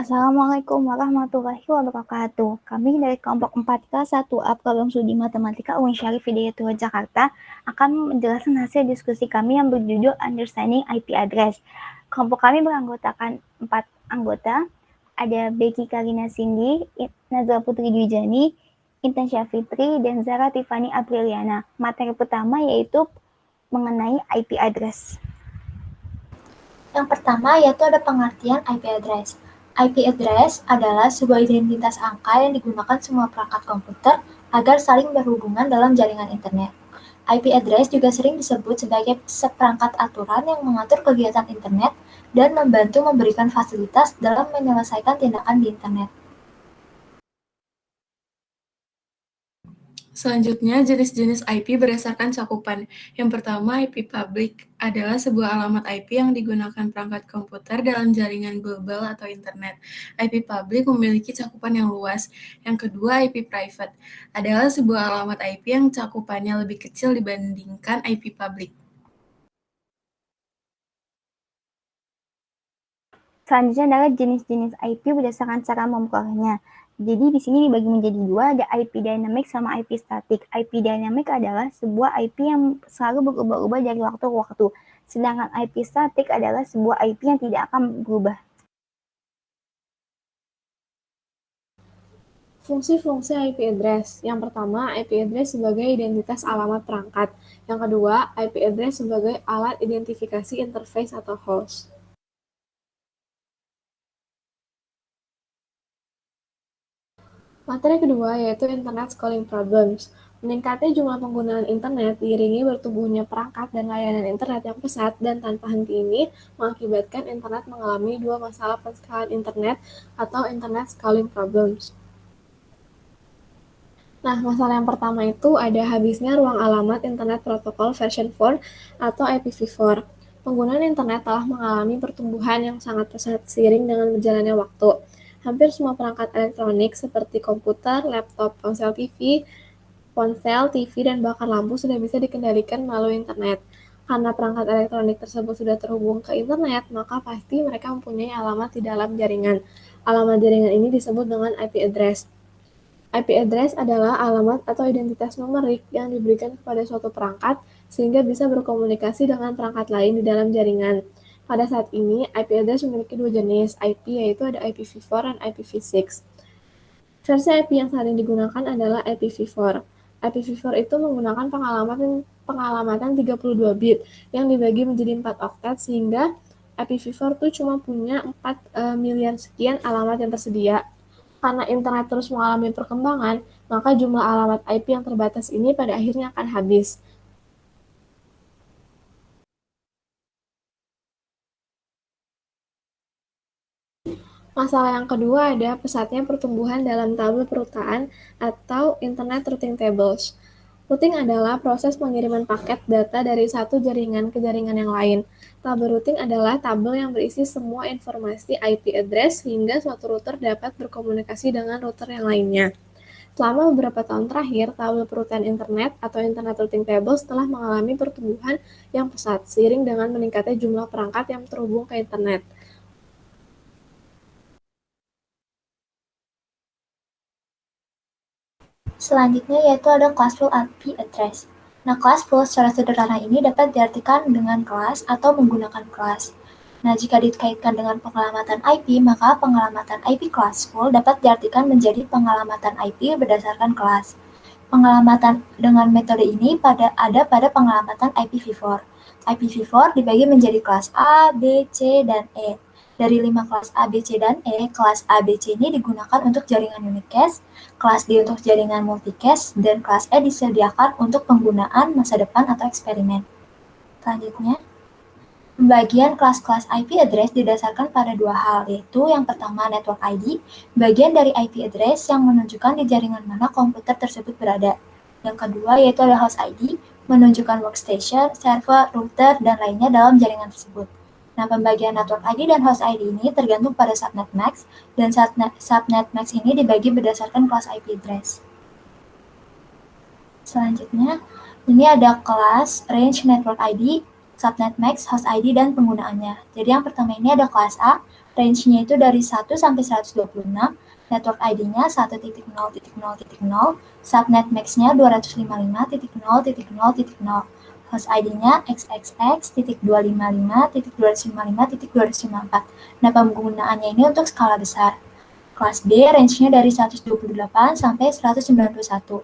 Assalamualaikum warahmatullahi wabarakatuh. Kami dari kelompok 4K1A Program Studi Matematika UIN Syarif Hidayatullah Jakarta akan menjelaskan hasil diskusi kami yang berjudul Understanding IP Address. Kelompok kami beranggotakan 4 anggota, ada Becky Karina Cindy, Nazla Putri Dwijani, Intan Syafitri, dan Zara Tiffany Apriliana. Materi pertama yaitu mengenai IP address. Yang pertama yaitu ada pengertian IP address. IP address adalah sebuah identitas angka yang digunakan semua perangkat komputer agar saling berhubungan dalam jaringan internet. IP address juga sering disebut sebagai seperangkat aturan yang mengatur kegiatan internet dan membantu memberikan fasilitas dalam menyelesaikan tindakan di internet. Selanjutnya, jenis-jenis IP berdasarkan cakupan. Yang pertama, IP public adalah sebuah alamat IP yang digunakan perangkat komputer dalam jaringan global atau internet. IP public memiliki cakupan yang luas. Yang kedua, IP private adalah sebuah alamat IP yang cakupannya lebih kecil dibandingkan IP public. Selanjutnya adalah jenis-jenis IP berdasarkan cara memperolehnya. Jadi di sini dibagi menjadi dua, ada IP dynamic sama IP static. IP dynamic adalah sebuah IP yang selalu berubah-ubah dari waktu ke waktu. Sedangkan IP static adalah sebuah IP yang tidak akan berubah. Fungsi-fungsi IP address. Yang pertama, IP address sebagai identitas alamat perangkat. Yang kedua, IP address sebagai alat identifikasi interface atau host. Materi kedua yaitu Internet Calling Problems. Meningkatnya jumlah penggunaan internet diiringi bertumbuhnya perangkat dan layanan internet yang pesat dan tanpa henti ini mengakibatkan internet mengalami dua masalah penskalan internet atau Internet Calling Problems. Nah, masalah yang pertama itu ada habisnya ruang alamat Internet Protocol version 4 atau IPv4. Penggunaan internet telah mengalami pertumbuhan yang sangat pesat seiring dengan berjalannya waktu. Hampir semua perangkat elektronik seperti komputer, laptop, ponsel TV, dan bahkan lampu sudah bisa dikendalikan melalui internet. Karena perangkat elektronik tersebut sudah terhubung ke internet, maka pasti mereka mempunyai alamat di dalam jaringan. Alamat jaringan ini disebut dengan IP address. IP address adalah alamat atau identitas numerik yang diberikan kepada suatu perangkat sehingga bisa berkomunikasi dengan perangkat lain di dalam jaringan. Pada saat ini, IP address memiliki dua jenis IP, yaitu ada IPv4 dan IPv6. Versi IP yang sering digunakan adalah IPv4. IPv4 itu menggunakan pengalamatan 32 bit yang dibagi menjadi 4 oktet sehingga IPv4 itu cuma punya 4 miliar sekian alamat yang tersedia. Karena internet terus mengalami perkembangan, maka jumlah alamat IP yang terbatas ini pada akhirnya akan habis. Masalah yang kedua ada pesatnya pertumbuhan dalam tabel perutaan atau Internet Routing Tables. Routing adalah proses pengiriman paket data dari satu jaringan ke jaringan yang lain. Tabel routing adalah tabel yang berisi semua informasi IP address sehingga suatu router dapat berkomunikasi dengan router yang lainnya. Selama beberapa tahun terakhir, tabel perutaan internet atau Internet Routing Tables telah mengalami pertumbuhan yang pesat seiring dengan meningkatnya jumlah perangkat yang terhubung ke internet. Selanjutnya yaitu ada classful IP address. Nah, classful secara sederhana ini dapat diartikan dengan kelas atau menggunakan kelas. Nah, jika dikaitkan dengan pengalamatan IP, maka pengalamatan IP classful dapat diartikan menjadi pengalamatan IP berdasarkan kelas. Pengalamatan dengan metode ini ada pada pengalamatan IPv4. IPv4 dibagi menjadi kelas A, B, C, dan E. Dari 5 kelas A, B, C, dan E, kelas A, B, C ini digunakan untuk jaringan unicast, kelas D untuk jaringan multicast, dan kelas E disediakan untuk penggunaan masa depan atau eksperimen. Selanjutnya, pembagian kelas-kelas IP address didasarkan pada dua hal, yaitu yang pertama network ID, bagian dari IP address yang menunjukkan di jaringan mana komputer tersebut berada. Yang kedua yaitu ada host ID, menunjukkan workstation, server, router, dan lainnya dalam jaringan tersebut. Nah, pembagian network ID dan host ID ini tergantung pada subnet max, dan subnet max ini dibagi berdasarkan kelas IP address. Selanjutnya, ini ada kelas range network ID. subnet max, host ID, dan penggunaannya. Jadi yang pertama ini ada kelas A, range-nya itu dari 1 sampai 126, network ID-nya 1.0.0.0, subnet max-nya 255.0.0.0, host ID-nya xxx.255.255.254. Nah, penggunaannya ini untuk skala besar. Kelas B, range-nya dari 128 sampai 191.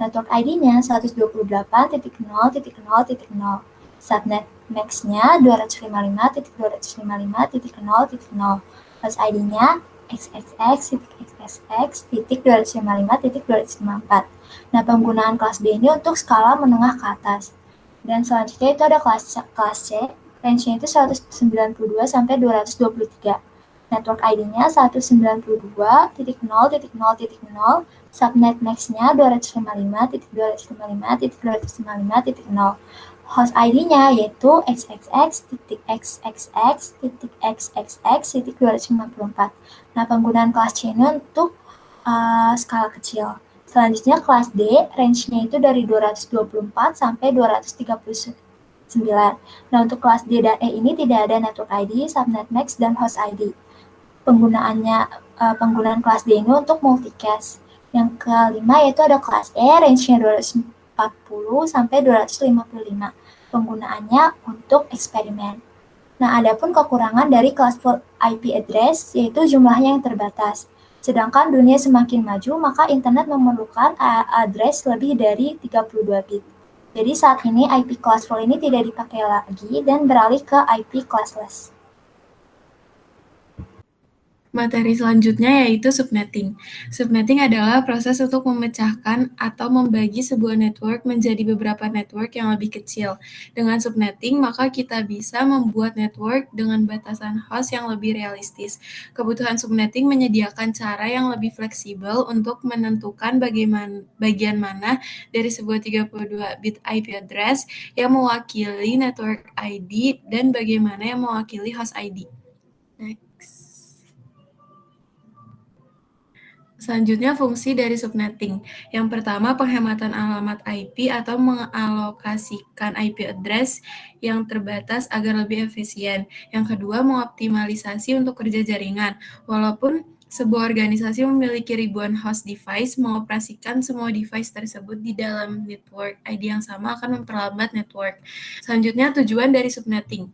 Network ID-nya 128.0.0.0. Subnet max-nya 255.255.0.0. Host ID-nya xxx.255.254. Nah, penggunaan kelas B ini untuk skala menengah ke atas. Dan selanjutnya itu ada kelas C, range-nya itu 192 sampai 223. Network ID-nya 192.0.0.0, subnet max-nya 255.255.255.0. Host ID-nya yaitu xxx.xxx.254. Nah, penggunaan kelas C ini untuk skala kecil. Selanjutnya kelas D, range-nya itu dari 224 sampai 239. Nah, untuk kelas D dan E ini tidak ada network ID, subnet max, dan host ID. Penggunaan kelas D ini untuk multicast. Yang kelima yaitu ada kelas E, range-nya 240 sampai 255. Penggunaannya untuk eksperimen. Nah, adapun kekurangan dari kelas full IP address yaitu jumlahnya yang terbatas. Sedangkan dunia semakin maju, maka internet memerlukan address lebih dari 32 bit. Jadi saat ini IP classful ini tidak dipakai lagi dan beralih ke IP classless. Materi selanjutnya yaitu subnetting. Subnetting adalah proses untuk memecahkan atau membagi sebuah network menjadi beberapa network yang lebih kecil. Dengan subnetting, maka kita bisa membuat network dengan batasan host yang lebih realistis. Kebutuhan subnetting menyediakan cara yang lebih fleksibel untuk menentukan bagian mana dari sebuah 32-bit IP address yang mewakili network ID dan bagaimana yang mewakili host ID. Next. Selanjutnya, fungsi dari subnetting. Yang pertama, penghematan alamat IP atau mengalokasikan IP address yang terbatas agar lebih efisien. Yang kedua, mengoptimalisasi untuk kerja jaringan. Walaupun sebuah organisasi memiliki ribuan host device, mengoperasikan semua device tersebut di dalam network ID yang sama akan memperlambat network. Selanjutnya, tujuan dari subnetting.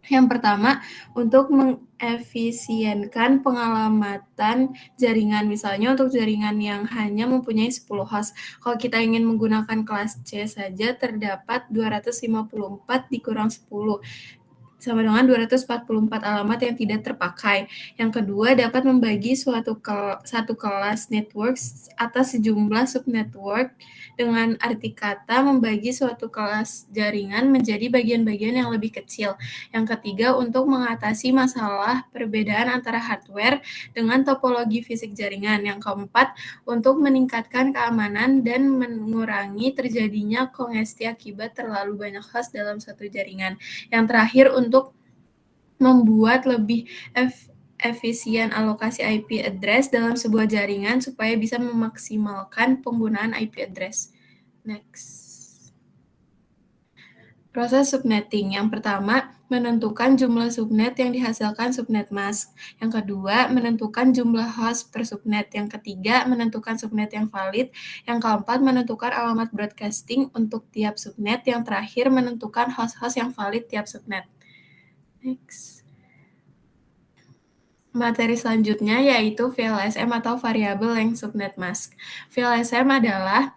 Yang pertama, untuk mengefisienkan pengalamatan jaringan. Misalnya untuk jaringan yang hanya mempunyai 10 host. Kalau kita ingin menggunakan kelas C saja, terdapat 254 dikurang 10. Sama dengan 244 alamat yang tidak terpakai. Yang kedua, dapat membagi satu kelas network atas sejumlah subnetwork. Dengan arti kata, membagi suatu kelas jaringan menjadi bagian-bagian yang lebih kecil. Yang ketiga, untuk mengatasi masalah perbedaan antara hardware dengan topologi fisik jaringan. Yang keempat, untuk meningkatkan keamanan dan mengurangi terjadinya kongesti akibat terlalu banyak host dalam satu jaringan. Yang terakhir, untuk membuat lebih efisien alokasi IP address dalam sebuah jaringan supaya bisa memaksimalkan penggunaan IP address. Next. Proses subnetting. Yang pertama, menentukan jumlah subnet yang dihasilkan subnet mask. Yang kedua, menentukan jumlah host per subnet. Yang ketiga, menentukan subnet yang valid. Yang keempat, menentukan alamat broadcasting untuk tiap subnet. Yang terakhir, menentukan host-host yang valid tiap subnet. Next. Materi selanjutnya yaitu VLSM atau Variable Length Subnet Mask. VLSM adalah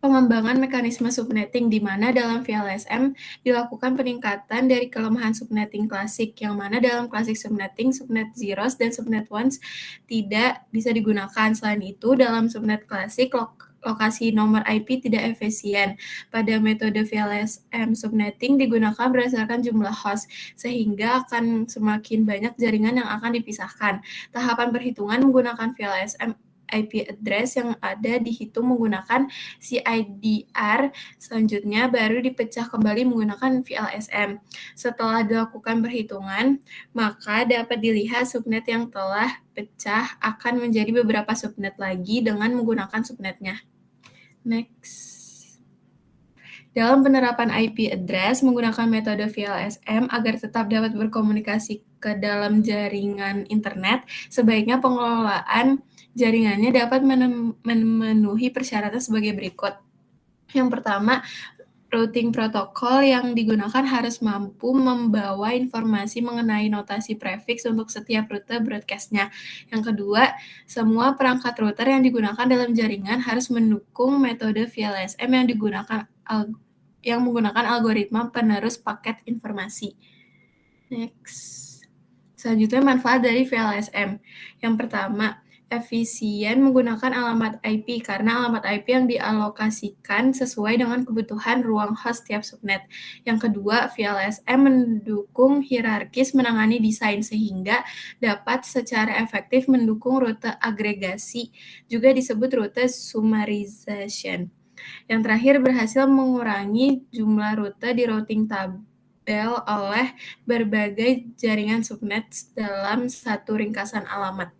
pengembangan mekanisme subnetting di mana dalam VLSM dilakukan peningkatan dari kelemahan subnetting klasik, yang mana dalam klasik subnetting, subnet zeros dan subnet ones tidak bisa digunakan. Selain itu, dalam subnet klasik, lokasi nomor IP tidak efisien. Pada metode VLSM subnetting digunakan berdasarkan jumlah host, sehingga akan semakin banyak jaringan yang akan dipisahkan. Tahapan perhitungan menggunakan VLSM IP address yang ada dihitung menggunakan CIDR, selanjutnya baru dipecah kembali menggunakan VLSM. Setelah dilakukan perhitungan, maka dapat dilihat subnet yang telah pecah akan menjadi beberapa subnet lagi dengan menggunakan subnetnya. Next. Dalam penerapan IP address menggunakan metode VLSM agar tetap dapat berkomunikasi ke dalam jaringan internet, sebaiknya pengelolaan jaringannya dapat memenuhi persyaratan sebagai berikut. Yang pertama, routing protokol yang digunakan harus mampu membawa informasi mengenai notasi prefix untuk setiap rute broadcast-nya. Yang kedua, semua perangkat router yang digunakan dalam jaringan harus mendukung metode VLSM yang menggunakan algoritma penerus paket informasi. Next. Selanjutnya, manfaat dari VLSM. Yang pertama, efisien menggunakan alamat IP karena alamat IP yang dialokasikan sesuai dengan kebutuhan ruang host tiap subnet. Yang kedua, VLSM mendukung hierarkis menangani desain sehingga dapat secara efektif mendukung rute agregasi, juga disebut rute summarization. Yang terakhir, berhasil mengurangi jumlah rute di routing tabel oleh berbagai jaringan subnet dalam satu ringkasan alamat.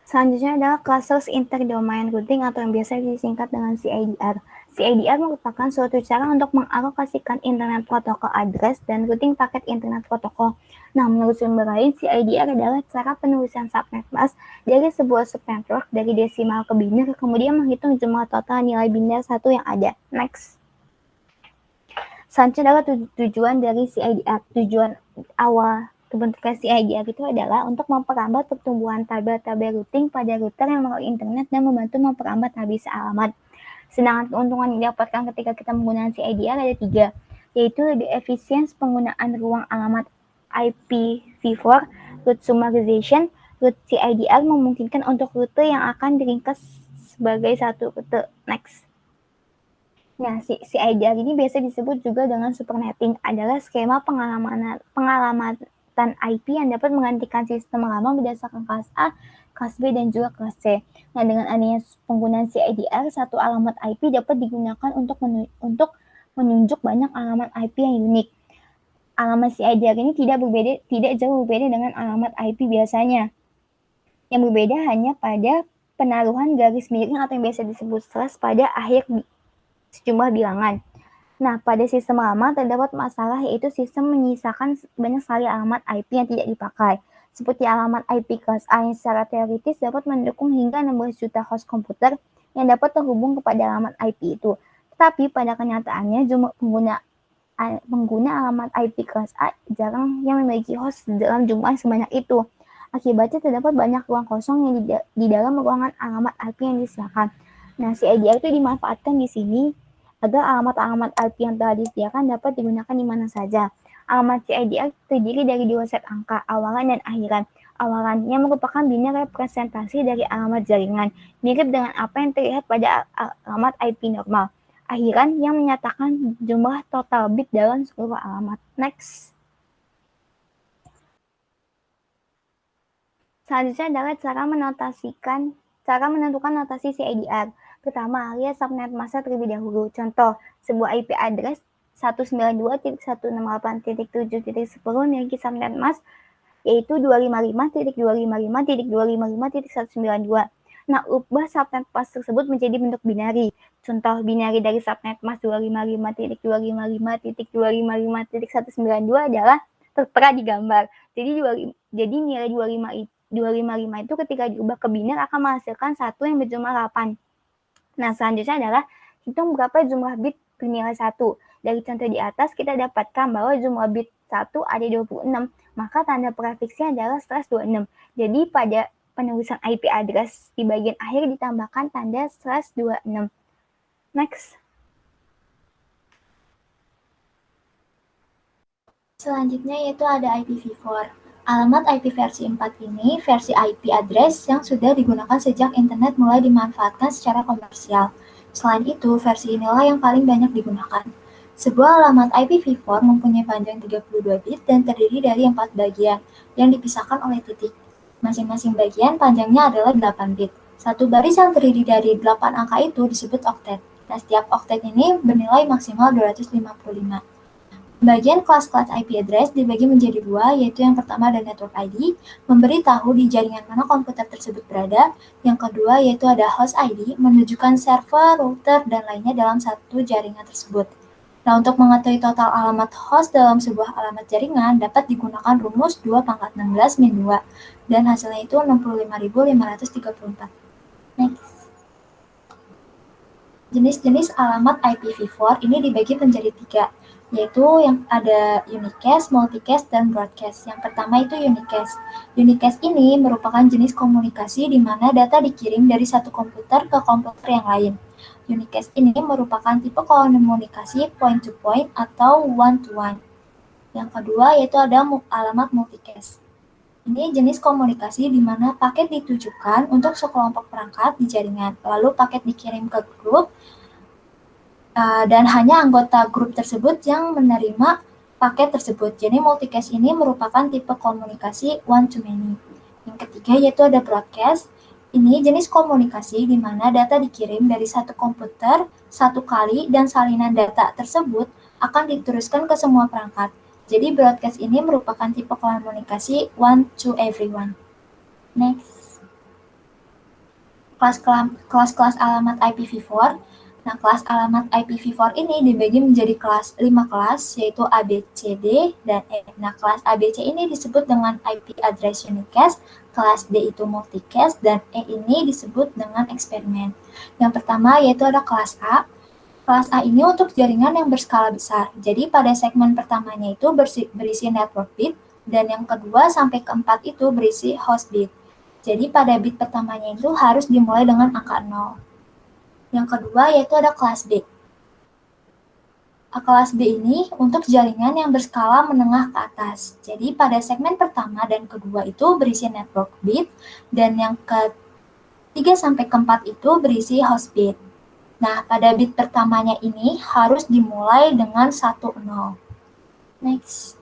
Selanjutnya adalah Clusters Interdomain Routing atau yang biasa disingkat dengan CIDR. CIDR merupakan suatu cara untuk mengalokasikan Internet Protocol Address dan routing paket Internet Protocol. Nah, menurut sumber lain, CIDR adalah cara penulisan subnet mask dari sebuah subnetwork dari desimal ke biner, kemudian menghitung jumlah total nilai biner satu yang ada. Next. Selanjutnya adalah tujuan dari CIDR. Tujuan awal pembentukan CIDR itu adalah untuk memperlambat pertumbuhan tabel-tabel routing pada router yang melalui internet dan membantu memperlambat habis alamat. Sedangkan keuntungan yang didapatkan ketika kita menggunakan CIDR ada 3, yaitu lebih efisien penggunaan ruang alamat IPv4, route summarization, route CIDR memungkinkan untuk rute yang akan diringkas sebagai satu rute. Next. Nah, CIDR ini biasa disebut juga dengan supernetting, adalah skema pengalamatan IP yang dapat menggantikan sistem lama berdasarkan kelas A, kelas B, dan juga kelas C. Nah, dengan adanya penggunaan CIDR, satu alamat IP dapat digunakan untuk menunjuk banyak alamat IP yang unik. Alamat CIDR ini tidak jauh berbeda dengan alamat IP biasanya. Yang berbeda hanya pada penaruhan garis miring atau yang biasa disebut slash pada akhir sejumlah bilangan. Nah, pada sistem lama terdapat masalah, yaitu sistem menyisakan banyak sekali alamat IP yang tidak dipakai. Seperti alamat IP kelas A yang secara teoritis dapat mendukung hingga 16 juta host komputer yang dapat terhubung kepada alamat IP itu. Tetapi pada kenyataannya jumlah pengguna alamat IP kelas A jarang yang memiliki host dalam jumlah sebanyak itu. Akibatnya terdapat banyak ruang kosong yang di dalam ruangan alamat IP yang disisakan. Nah, CIDR itu dimanfaatkan di sini agar alamat-alamat IP yang telah disediakan dapat digunakan di mana saja. Alamat CIDR terdiri dari 2 set angka, awalan dan akhiran. Awalan yang merupakan biner representasi dari alamat jaringan, mirip dengan apa yang terlihat pada alamat IP normal. Akhiran yang menyatakan jumlah total bit dalam seluruh alamat. Next. Selanjutnya adalah cara menentukan notasi CIDR. Pertama, lihat subnet masknya terlebih dahulu. Contoh, sebuah IP address 192.168.7.10 memiliki subnet mask yaitu 255.255.255.192. Nah, ubah subnet mask tersebut menjadi bentuk binary. Contoh, binary dari subnet mask 255.255.255.192 adalah tertera di gambar. Jadi nilai 255 itu ketika diubah ke biner akan menghasilkan 1 yang berjumlah 8. Nah, selanjutnya adalah hitung berapa jumlah bit bernilai 1. Dari contoh di atas, kita dapatkan bahwa jumlah bit 1 ada 26, maka tanda prefiksnya adalah /26. Jadi, pada penulisan IP address di bagian akhir ditambahkan tanda /26. Next. Selanjutnya yaitu ada IPv4. Alamat IP versi 4 ini versi IP address yang sudah digunakan sejak internet mulai dimanfaatkan secara komersial. Selain itu, versi inilah yang paling banyak digunakan. Sebuah alamat IPv4 mempunyai panjang 32 bit dan terdiri dari 4 bagian yang dipisahkan oleh titik. Masing-masing bagian panjangnya adalah 8 bit. Satu baris yang terdiri dari 8 angka itu disebut oktet. Nah, setiap oktet ini bernilai maksimal 255. Bagian kelas-kelas IP address dibagi menjadi dua, yaitu yang pertama ada network ID, memberitahu di jaringan mana komputer tersebut berada. Yang kedua yaitu ada host ID, menunjukkan server, router, dan lainnya dalam satu jaringan tersebut. Nah, untuk mengetahui total alamat host dalam sebuah alamat jaringan dapat digunakan rumus 2 pangkat 16 min 2, dan hasilnya itu 65.534. Next. Jenis-jenis alamat IPv4 ini dibagi menjadi 3, yaitu yang ada unicast, multicast, dan broadcast. Yang pertama itu unicast. Unicast ini merupakan jenis komunikasi di mana data dikirim dari satu komputer ke komputer yang lain. Unicast ini merupakan tipe komunikasi point-to-point atau one-to-one. Yang kedua yaitu ada alamat multicast. Ini jenis komunikasi di mana paket ditujukan untuk sekelompok perangkat di jaringan, lalu paket dikirim ke grup, dan hanya anggota grup tersebut yang menerima paket tersebut. Jadi multicast ini merupakan tipe komunikasi one-to-many. Yang ketiga yaitu ada broadcast. Ini jenis komunikasi di mana data dikirim dari satu komputer satu kali dan salinan data tersebut akan diteruskan ke semua perangkat. Jadi broadcast ini merupakan tipe komunikasi one to everyone. Next. Kelas-kelas alamat IPv4. Nah, kelas alamat IPv4 ini dibagi menjadi 5 kelas, yaitu A, B, C, D, dan E. Nah, kelas A, B, C ini disebut dengan IP address unicast, kelas D itu multicast, dan E ini disebut dengan eksperimen. Yang pertama yaitu ada kelas A. Kelas A ini untuk jaringan yang berskala besar. Jadi pada segmen pertamanya itu berisi network bit, dan yang kedua sampai keempat itu berisi host bit. Jadi pada bit pertamanya itu harus dimulai dengan angka 0. Yang kedua yaitu ada kelas B. Kelas B ini untuk jaringan yang berskala menengah ke atas. Jadi pada segmen pertama dan kedua itu berisi network bit, dan yang ketiga sampai keempat itu berisi host bit. Nah, pada bit pertamanya ini harus dimulai dengan 1, 0. Next.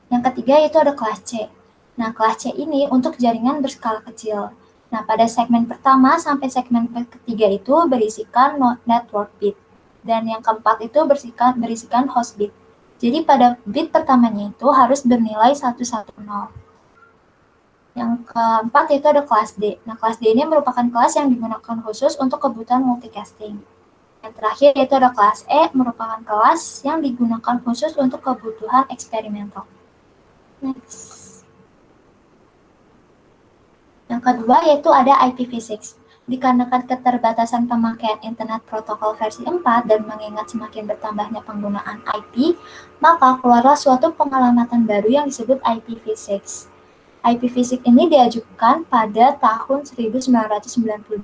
Yang ketiga yaitu ada kelas C. Nah, kelas C ini untuk jaringan berskala kecil. Nah, pada segmen pertama sampai segmen ketiga itu berisikan network bit. Dan yang keempat itu berisikan host bit. Jadi pada bit pertamanya itu harus bernilai 110. Yang keempat yaitu ada kelas D. Nah, kelas D ini merupakan kelas yang digunakan khusus untuk kebutuhan multicasting. Yang terakhir yaitu ada kelas E, merupakan kelas yang digunakan khusus untuk kebutuhan eksperimental. Next. Yang kedua yaitu ada IPv6. Dikarenakan keterbatasan pemakaian internet protokol versi 4 dan mengingat semakin bertambahnya penggunaan IP, maka keluarlah suatu pengalamatan baru yang disebut IPv6. IPv6 ini diajukan pada tahun 1992.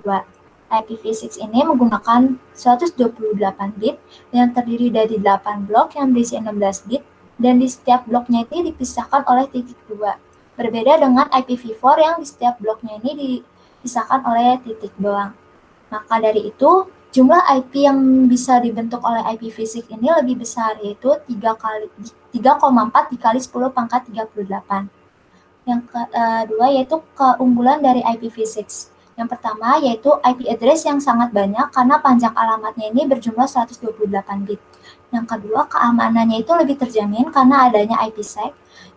IPv6 ini menggunakan 128 bit yang terdiri dari 8 blok yang berisi 16 bit, dan di setiap bloknya ini dipisahkan oleh titik 2. Berbeda dengan IPv4 yang di setiap bloknya ini dipisahkan oleh titik doang. Maka dari itu, jumlah IP yang bisa dibentuk oleh IPv6 ini lebih besar, yaitu 3,4 dikali 10 pangkat 38. Yang kedua yaitu keunggulan dari IPv6. Yang pertama yaitu IP address yang sangat banyak karena panjang alamatnya ini berjumlah 128 bit. Yang kedua, keamanannya itu lebih terjamin karena adanya IPsec.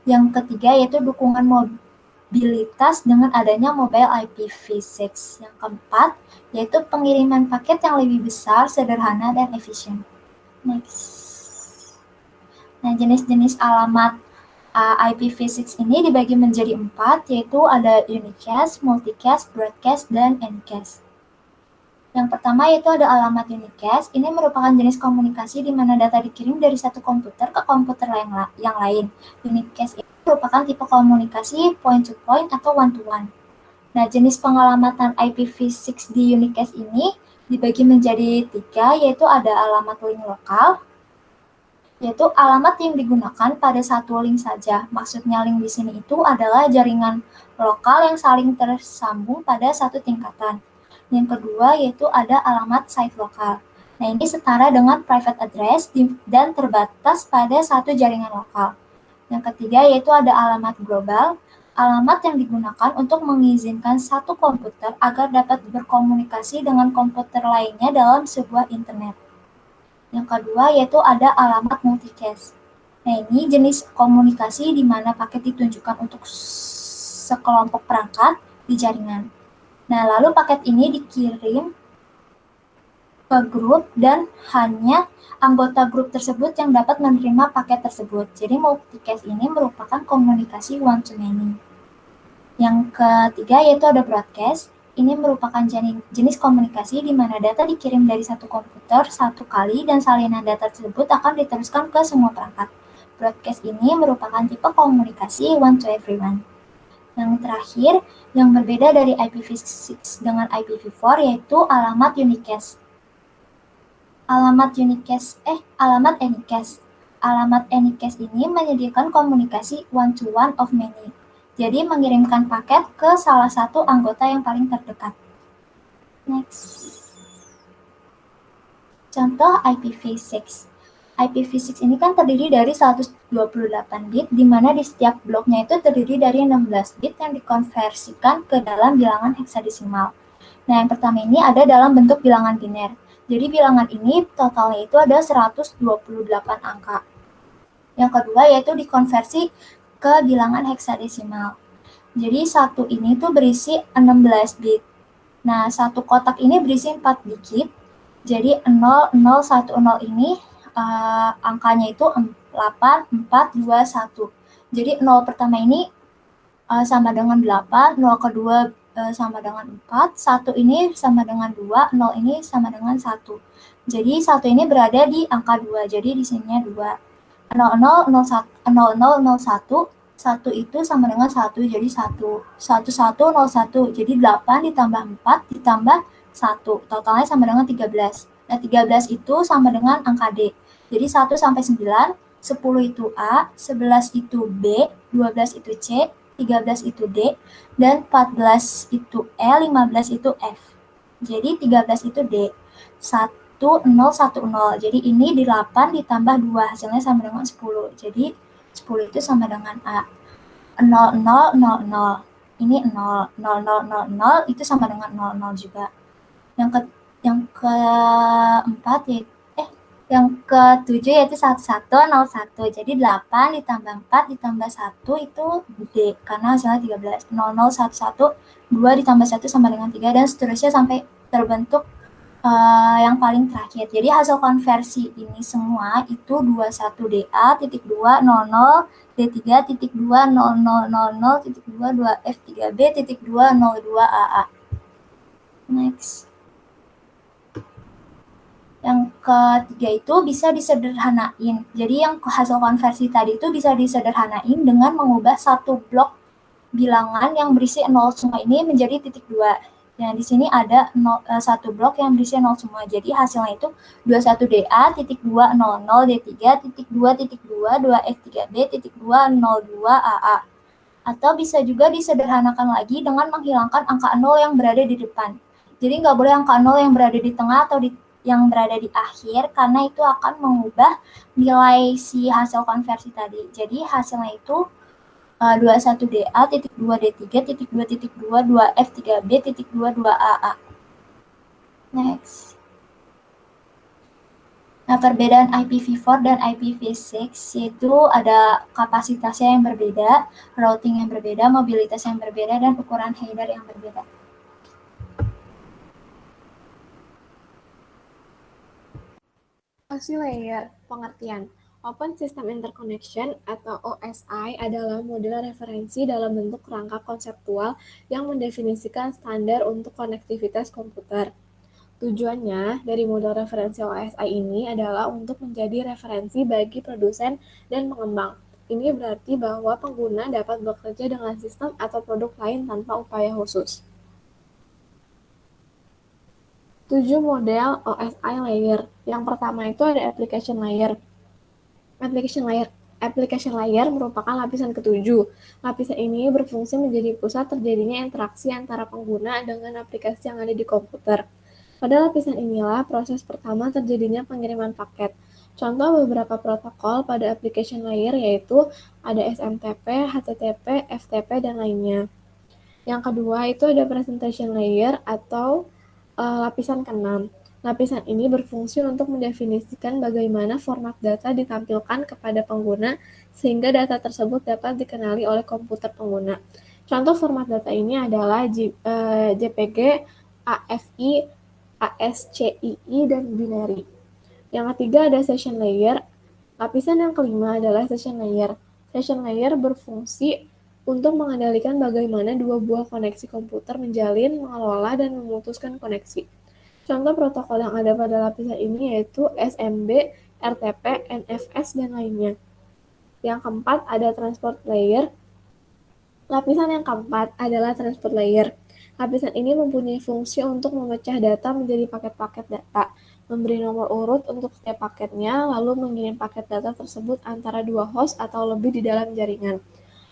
Yang ketiga yaitu dukungan mobilitas dengan adanya mobile IPv6. Yang keempat yaitu pengiriman paket yang lebih besar, sederhana, dan efisien. Next. Nah, jenis-jenis alamat IPv6 ini dibagi menjadi 4, yaitu ada unicast, multicast, broadcast, dan N-cast. Yang pertama yaitu ada alamat unicast. Ini merupakan jenis komunikasi di mana data dikirim dari satu komputer ke komputer yang lain. Unicast ini merupakan tipe komunikasi point-to-point atau one-to-one. Nah, jenis pengalamatan IPv6 di unicast ini dibagi menjadi 3, yaitu ada alamat link lokal, yaitu alamat yang digunakan pada satu link saja. Maksudnya link di sini itu adalah jaringan lokal yang saling tersambung pada satu tingkatan. Yang kedua yaitu ada alamat site lokal. Nah, ini setara dengan private address dan terbatas pada satu jaringan lokal. Yang ketiga yaitu ada alamat global, alamat yang digunakan untuk mengizinkan satu komputer agar dapat berkomunikasi dengan komputer lainnya dalam sebuah internet. Yang kedua yaitu ada alamat multicast. Nah, ini jenis komunikasi di mana paket ditunjukkan untuk sekelompok perangkat di jaringan. Nah, lalu paket ini dikirim ke grup dan hanya anggota grup tersebut yang dapat menerima paket tersebut. Jadi multicast ini merupakan komunikasi one to many. Yang ketiga yaitu ada broadcast. Ini merupakan jenis komunikasi di mana data dikirim dari satu komputer satu kali dan salinan data tersebut akan diteruskan ke semua perangkat. Broadcast ini merupakan tipe komunikasi one to everyone. Yang terakhir, yang berbeda dari IPv6 dengan IPv4 yaitu alamat unicast. Alamat anycast. Alamat anycast ini menyediakan komunikasi one to one of many. Jadi mengirimkan paket ke salah satu anggota yang paling terdekat. Next. Contoh IPv6. IPv6 ini kan terdiri dari 128 bit, di mana di setiap bloknya itu terdiri dari 16 bit yang dikonversikan ke dalam bilangan heksadesimal. Nah, yang pertama ini ada dalam bentuk bilangan biner. Jadi bilangan ini totalnya itu ada 128 angka. Yang kedua yaitu dikonversi ke bilangan heksadesimal. Jadi satu ini tuh berisi 16 bit. Nah, satu kotak ini berisi 4 digit. Jadi 0010 ini angkanya itu 8421. Jadi 0 pertama ini sama dengan 8, 0 kedua sama dengan 4, 1 ini sama dengan 2, 0 ini sama dengan 1. Jadi 1 ini berada di angka 2, jadi di sininya 2. 0001, 1 itu sama dengan 1, jadi 1. 1101, jadi 8 ditambah 4 ditambah 1, totalnya sama dengan 13. Nah, 13 itu sama dengan angka D. Jadi 1 sampai 9, 10 itu A, 11 itu B, 12 itu C, 13 itu D, dan 14 itu E, 15 itu F. Jadi 13 itu D. 1010. Jadi ini di 8 ditambah 2, hasilnya sama dengan 10. Jadi 10 itu sama dengan A. 0000. Ini 0. 0000 itu sama dengan 00 juga. Yang keempat yaitu yang ketujuh yaitu 1101. Jadi 8 ditambah 4 ditambah 1 itu D, karena hasilnya 13. 0011, 2 ditambah 1 sama dengan 3, dan seterusnya sampai terbentuk yang paling terakhir. Jadi hasil konversi ini semua itu 21DA.2.0000.2F3B.202AA. Next. Yang ketiga itu bisa disederhanain. Jadi yang hasil konversi tadi itu bisa disederhanain dengan mengubah satu blok bilangan yang berisi 0 semua ini menjadi titik 2. Nah, di sini ada satu blok yang berisi 0 semua. Jadi hasilnya itu 21DA.2.00D3.2.2F3B.202AA. Atau bisa juga disederhanakan lagi dengan menghilangkan angka 0 yang berada di depan. Jadi nggak boleh angka 0 yang berada di tengah atau yang berada di akhir, karena itu akan mengubah nilai si hasil konversi tadi. Jadi hasilnya itu 21DA.2.D3.2.2F3B.22AA. Next. Nah, perbedaan IPv4 dan IPv6 yaitu ada kapasitasnya yang berbeda, routing yang berbeda, mobilitas yang berbeda, dan ukuran header yang berbeda. OSI layer, pengertian. Open System Interconnection atau OSI adalah model referensi dalam bentuk kerangka konseptual yang mendefinisikan standar untuk konektivitas komputer. Tujuannya dari model referensi OSI ini adalah untuk menjadi referensi bagi produsen dan pengembang. Ini berarti bahwa pengguna dapat bekerja dengan sistem atau produk lain tanpa upaya khusus. 7 model OSI layer. Yang pertama itu ada application layer. Application layer merupakan lapisan ketujuh. Lapisan ini berfungsi menjadi pusat terjadinya interaksi antara pengguna dengan aplikasi yang ada di komputer. Pada lapisan inilah proses pertama terjadinya pengiriman paket. Contoh beberapa protokol pada application layer yaitu ada SMTP, HTTP, FTP, dan lainnya. Yang kedua itu ada presentation layer atau lapisan ke-6. Lapisan ini berfungsi untuk mendefinisikan bagaimana format data ditampilkan kepada pengguna sehingga data tersebut dapat dikenali oleh komputer pengguna. Contoh format data ini adalah JPG, AFI, ASCII, dan binary. Yang ketiga ada session layer. Lapisan yang kelima adalah session layer. Session layer berfungsi untuk mengendalikan bagaimana dua buah koneksi komputer menjalin, mengelola, dan memutuskan koneksi. Contoh protokol yang ada pada lapisan ini yaitu SMB, RTP, NFS, dan lainnya. Yang keempat ada transport layer. Lapisan yang keempat adalah transport layer. Lapisan ini mempunyai fungsi untuk memecah data menjadi paket-paket data, memberi nomor urut untuk setiap paketnya, lalu mengirim paket data tersebut antara dua host atau lebih di dalam jaringan.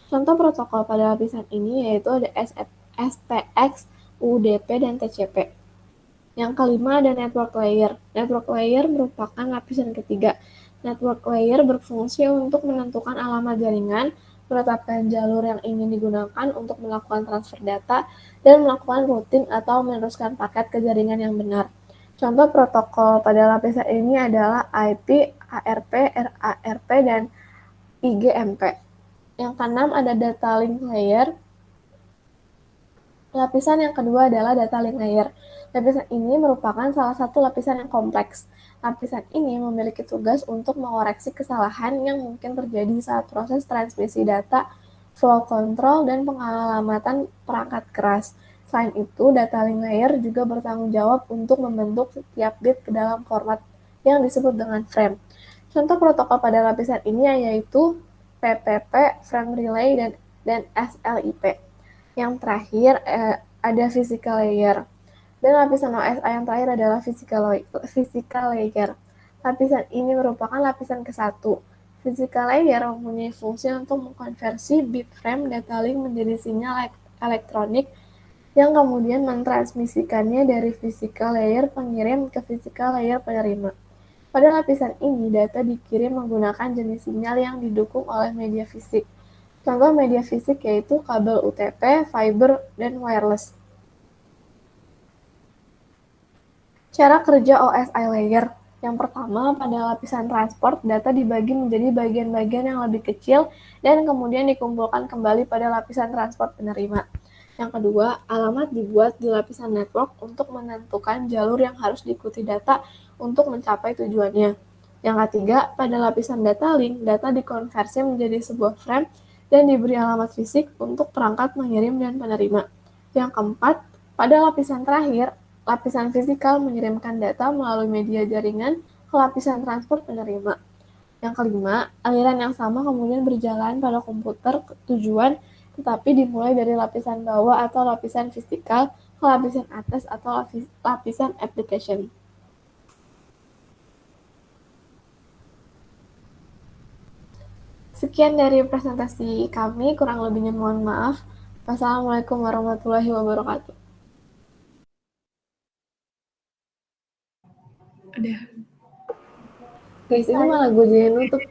Contoh protokol pada lapisan ini yaitu ada SPX, UDP, dan TCP. Yang kelima ada network layer. Network layer merupakan lapisan ketiga. Network layer berfungsi untuk menentukan alamat jaringan, menetapkan jalur yang ingin digunakan untuk melakukan transfer data, dan melakukan routing atau meneruskan paket ke jaringan yang benar. Contoh protokol pada lapisan ini adalah IP, ARP, RARP, dan IGMP. Yang keenam ada data link layer. Lapisan yang kedua adalah data link layer. Lapisan ini merupakan salah satu lapisan yang kompleks. Lapisan ini memiliki tugas untuk mengoreksi kesalahan yang mungkin terjadi saat proses transmisi data, flow control, dan pengalamatan perangkat keras. Selain itu, data link layer juga bertanggung jawab untuk membentuk setiap bit ke dalam format yang disebut dengan frame. Contoh protokol pada lapisan ini yaitu PPP, frame relay, dan SLIP. Yang terakhir ada physical layer. Dan lapisan OSI yang terakhir adalah physical layer. Lapisan ini merupakan lapisan ke-1. Physical layer mempunyai fungsi untuk mengkonversi bit frame data link menjadi sinyal elektronik yang kemudian mentransmisikannya dari physical layer pengirim ke physical layer penerima. Pada lapisan ini, data dikirim menggunakan jenis sinyal yang didukung oleh media fisik. Contoh media fisik yaitu kabel UTP, fiber, dan wireless. Cara kerja OSI layer. Yang pertama, pada lapisan transport, data dibagi menjadi bagian-bagian yang lebih kecil dan kemudian dikumpulkan kembali pada lapisan transport penerima. Yang kedua, alamat dibuat di lapisan network untuk menentukan jalur yang harus diikuti data untuk mencapai tujuannya. Yang ketiga, pada lapisan data link, data dikonversi menjadi sebuah frame dan diberi alamat fisik untuk perangkat mengirim dan penerima. Yang keempat, pada lapisan terakhir, lapisan fisikal mengirimkan data melalui media jaringan ke lapisan transport penerima. Yang kelima, aliran yang sama kemudian berjalan pada komputer tujuan, tetapi dimulai dari lapisan bawah atau lapisan fisikal ke lapisan atas atau lapisan application. Sekian dari presentasi kami, kurang lebihnya mohon maaf. Wassalamualaikum warahmatullahi wabarakatuh. Udah. Guys, ini malah gue jadi nutup.